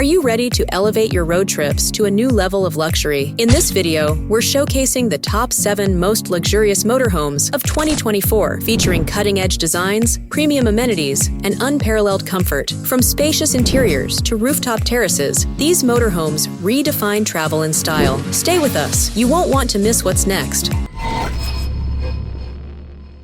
Are you ready to elevate your road trips to a new level of luxury? In this video, we're showcasing the top 7 most luxurious motorhomes of 2024, featuring cutting-edge designs, premium amenities, and unparalleled comfort. From spacious interiors to rooftop terraces, these motorhomes redefine travel in style. Stay with us. You won't want to miss what's next.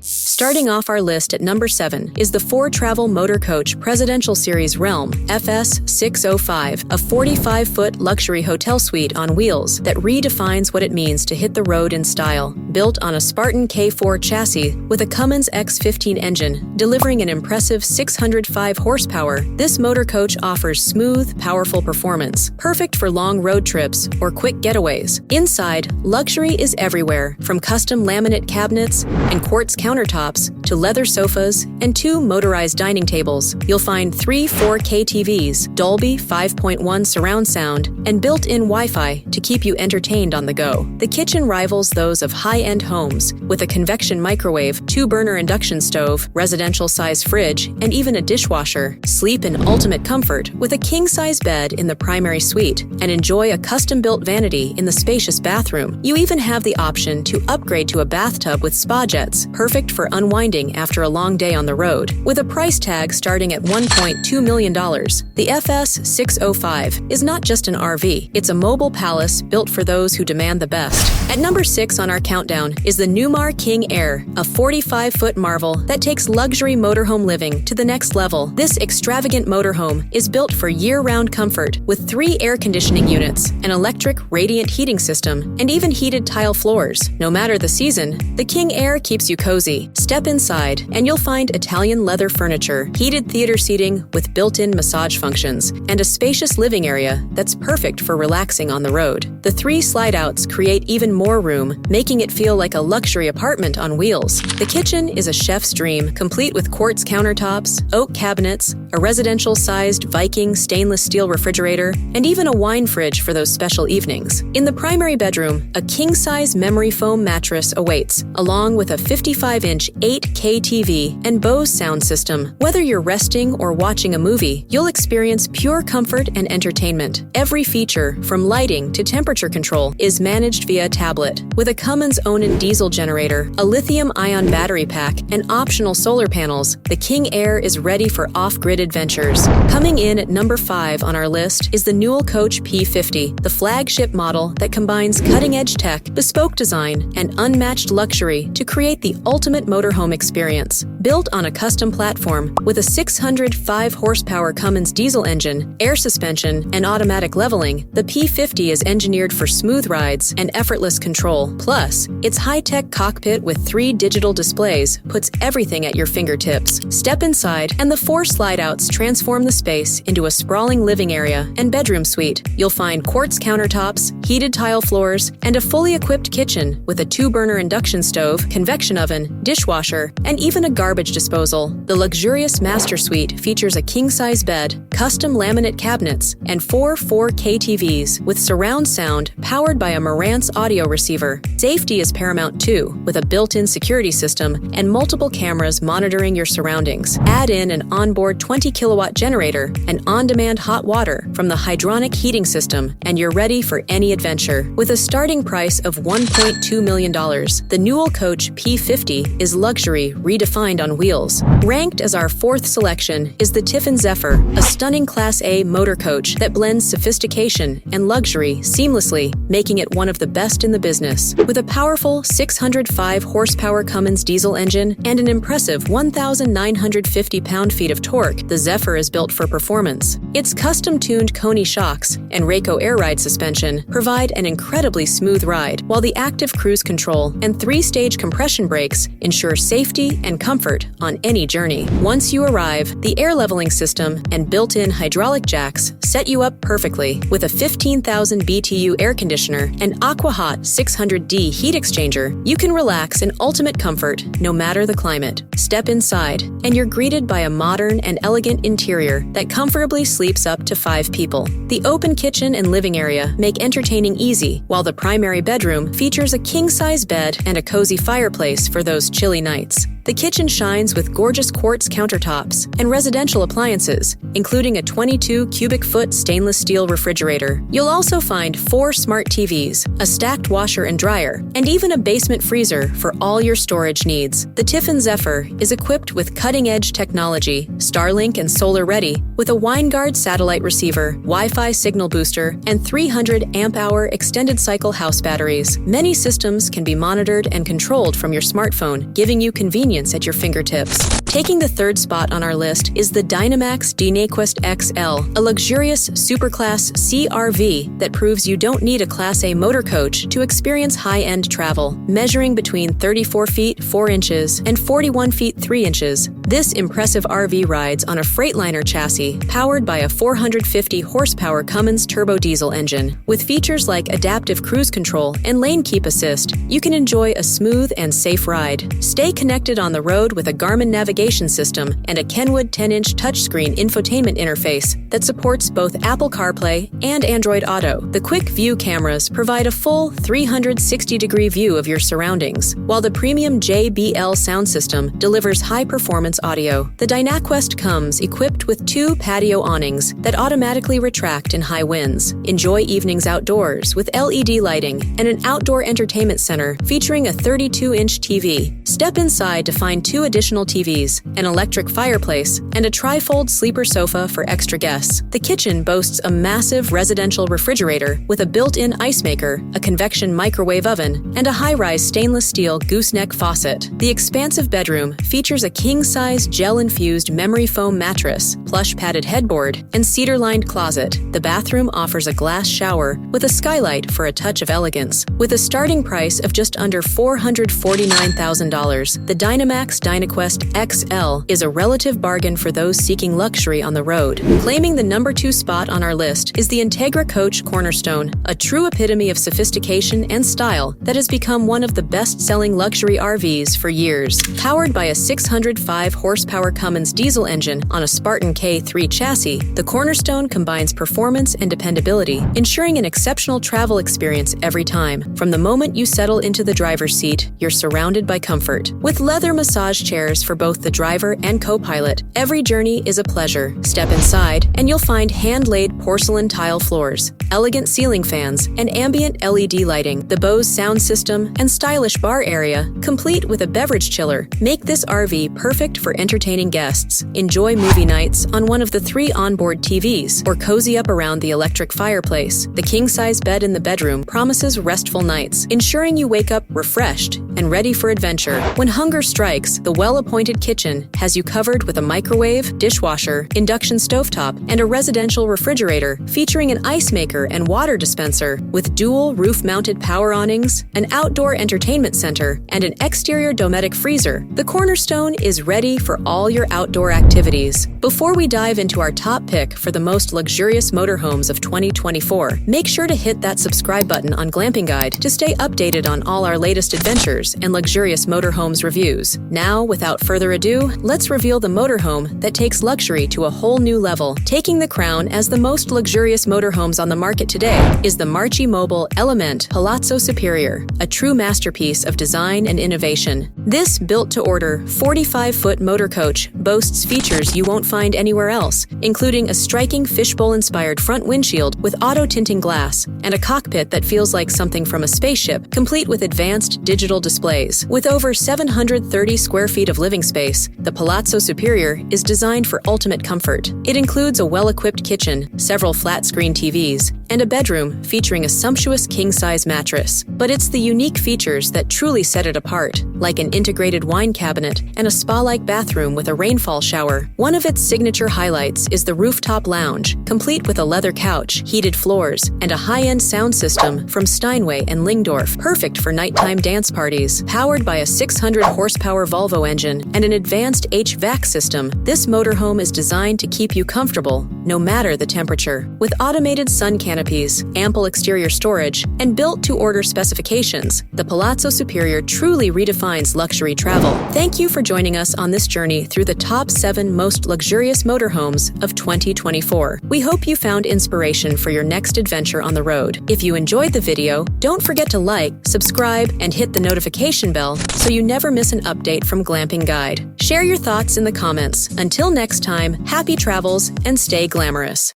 Starting off our list at number 7 is the 4Travel Motor Coach Presidential Series Realm FS 605, a 45-foot luxury hotel suite on wheels that redefines what it means to hit the road in style. Built on a Spartan K4 chassis with a Cummins X15 engine, delivering an impressive 605 horsepower, this motor coach offers smooth, powerful performance, perfect for long road trips or quick getaways. Inside, luxury is everywhere, from custom laminate cabinets and quartz countertops to leather sofas and 2 motorized dining tables. You'll find 3 4K TVs, Dolby 5.1 surround sound, and built-in Wi-Fi to keep you entertained on the go. The kitchen rivals those of high-end homes, with a convection microwave, 2-burner induction stove, residential-size fridge, and even a dishwasher. Sleep in ultimate comfort with a king-size bed in the primary suite, and enjoy a custom-built vanity in the spacious bathroom. You even have the option to upgrade to a bathtub with spa jets, perfect for unwinding after a long day on the road. With a price tag starting at $1.2 million, the FS 605 is not just an RV, it's a mobile palace built for those who demand the best. At number 6 on our countdown is the Newmar King Aire, a 45-foot marvel that takes luxury motorhome living to the next level. This extravagant motorhome is built for year-round comfort with 3 air conditioning units, an electric radiant heating system, and even heated tile floors. No matter the season, the King Aire keeps you cozy. Step inside, and you'll find Italian leather furniture, heated theater seating with built-in massage functions, and a spacious living area that's perfect for relaxing on the road. The 3 slide-outs create even more room, making it feel like a luxury apartment on wheels. The kitchen is a chef's dream, complete with quartz countertops, oak cabinets, a residential-sized Viking stainless steel refrigerator, and even a wine fridge for those special evenings. In the primary bedroom, a king-size memory foam mattress awaits, along with a 55-inch 8K TV and Bose sound system. Whether you're resting or watching a movie, you'll experience pure comfort and entertainment. Every feature, from lighting to temperature control, is managed via tablet. With a Cummins Onan diesel generator, a lithium-ion battery pack, and optional solar panels, the King Aire is ready for off-grid adventures. Coming in at number 5 on our list is the Newell Coach P50, the flagship model that combines cutting-edge tech, bespoke design, and unmatched luxury to create the ultimate motorhome experience. Built on a custom platform with a 605 horsepower Cummins diesel engine, air suspension, and automatic leveling, the P50 is engineered for smooth rides and effortless control. Plus, its high-tech cockpit with 3 digital displays puts everything at your fingertips. Step inside, and the 4 slide-outs transform the space into a sprawling living area and bedroom suite. You'll find quartz countertops, heated tile floors, and a fully equipped kitchen with a 2-burner induction stove, convection oven, dishwasher, and even a garbage disposal. The luxurious master suite features a king-size bed, custom laminate cabinets, and 4 4K TVs with surround sound powered by a Marantz audio receiver. Safety is paramount too, with a built-in security system and multiple cameras monitoring your surroundings. Add in an onboard 20-kilowatt generator and on-demand hot water from the hydronic heating system, and you're ready for any adventure. With a starting price of $1.2 million, the Newell Coach P50 is luxury redefined on wheels. Ranked as our 4th selection is the Tiffin Zephyr, a stunning Class A motor coach that blends sophistication and luxury seamlessly, making it one of the best in the business. With a powerful 605 horsepower Cummins diesel engine and an impressive 1,950 pound-feet of torque, the Zephyr is built for performance. Its custom-tuned Koni shocks and Rayco air ride suspension provide an incredibly smooth ride, while the active cruise control and 3-stage compression brakes ensure safety and comfort on any journey. Once you arrive, the air leveling system and built-in hydraulic jacks set you up perfectly. With a 15,000 BTU air conditioner and AquaHot 600D heat exchanger, you can relax in ultimate comfort no matter the climate. Step inside, and you're greeted by a modern and elegant interior that comfortably sleeps up to 5 people. The open kitchen and living area make entertaining easy, while the primary bedroom features a king-size bed and a cozy fireplace for those chilly nights. The kitchen shines with gorgeous quartz countertops and residential appliances, including a 22 cubic foot stainless steel refrigerator. You'll also find 4 smart TVs, a stacked washer and dryer, and even a basement freezer for all your storage needs. The Tiffin Zephyr is equipped with cutting-edge technology, Starlink and solar-ready, with a WineGuard satellite receiver, Wi-Fi signal booster, and 300 amp-hour extended cycle house batteries. Many systems can be monitored and controlled from your smartphone, giving you convenience at your fingertips. Taking the 3rd spot on our list is the Dynamax Dynaquest XL, a luxurious superclass CRV that proves you don't need a Class A motor coach to experience high-end travel. Measuring between 34 feet 4 inches and 41 feet 3 inches, this impressive RV rides on a Freightliner chassis powered by a 450 horsepower Cummins turbo diesel engine. With features like adaptive cruise control and lane keep assist, you can enjoy a smooth and safe ride. Stay connected on the road with a Garmin navigation system and a Kenwood 10-inch touchscreen infotainment interface that supports both Apple CarPlay and Android Auto. The quick view cameras provide a full 360-degree view of your surroundings, while the premium JBL sound system delivers high-performance audio. The Dynaquest comes equipped with 2 patio awnings that automatically retract in high winds. Enjoy evenings outdoors with LED lighting and an outdoor entertainment center featuring a 32-inch TV. Step inside to find 2 additional TVs, an electric fireplace, and a tri-fold sleeper sofa for extra guests. The kitchen boasts a massive residential refrigerator with a built-in ice maker, a convection microwave oven, and a high-rise stainless steel gooseneck faucet. The expansive bedroom features a king-size gel-infused memory foam mattress, plush padded headboard, and cedar-lined closet. The bathroom offers a glass shower with a skylight for a touch of elegance. With a starting price of just under $449,000, the Dynamax Dynaquest XL is a relative bargain for those seeking luxury on the road. Claiming the number 2 spot on our list is the Entegra Coach Cornerstone, a true epitome of sophistication and style that has become one of the best-selling luxury RVs for years. Powered by a 605 horsepower Cummins diesel engine on a Spartan K3 chassis, the Cornerstone combines performance and dependability, ensuring an exceptional travel experience every time. From the moment you settle into the driver's seat, you're surrounded by comfort. With leather massage chairs for both the driver and co-pilot, every journey is a pleasure. Step inside, and you'll find hand-laid porcelain tile floors, elegant ceiling fans, and ambient LED lighting. The Bose sound system and stylish bar area, complete with a beverage chiller, make this RV perfect for entertaining guests. Enjoy movie nights on one of the 3 onboard TVs, or cozy up around the electric fireplace. The king-size bed in the bedroom promises restful nights, ensuring you wake up refreshed and ready for adventure. When hunger strikes, the well-appointed kitchen has you covered with a microwave, dishwasher, induction stovetop, and a residential refrigerator featuring an ice maker and water dispenser. With dual roof-mounted power awnings, an outdoor entertainment center, and an exterior dometic freezer, the Cornerstone is ready for all your outdoor activities. Before we dive into our top pick for the most luxurious motorhomes of 2024, make sure to hit that subscribe button on Glamping Guide to stay updated on all our latest adventures and luxurious motorhomes reviews. Now, without further ado, let's reveal the motorhome that takes luxury to a whole new level. Taking the crown as the most luxurious motorhomes on the market today is the Marchi Mobile eleMMent Palazzo Superior, a true masterpiece of design and innovation. This built-to-order 45-foot motor coach boasts features you won't find anywhere else, including a striking fishbowl-inspired front windshield with auto-tinting glass and a cockpit that feels like something from a spaceship, complete with advanced digital displays. With over 730 square feet of living space, the Palazzo Superior is designed for ultimate comfort. It includes a well-equipped kitchen, several flat-screen TVs, and a bedroom featuring a sumptuous king-size mattress. But it's the unique features that truly set it apart, like an integrated wine cabinet and a spa-like bathroom with a rainfall shower. One of its signature highlights is the rooftop lounge, complete with a leather couch, heated floors, and a high-end sound system from Steinway and Lingdorf, perfect for nighttime dance parties. Powered by a 600-horsepower Volvo engine and an advanced HVAC system, this motorhome is designed to keep you comfortable, no matter the temperature. With automated sun cameras canopies, ample exterior storage, and built-to-order specifications, the Palazzo Superior truly redefines luxury travel. Thank you for joining us on this journey through the top 7 most luxurious motorhomes of 2024. We hope you found inspiration for your next adventure on the road. If you enjoyed the video, don't forget to like, subscribe, and hit the notification bell so you never miss an update from Glamping Guide. Share your thoughts in the comments. Until next time, happy travels and stay glamorous.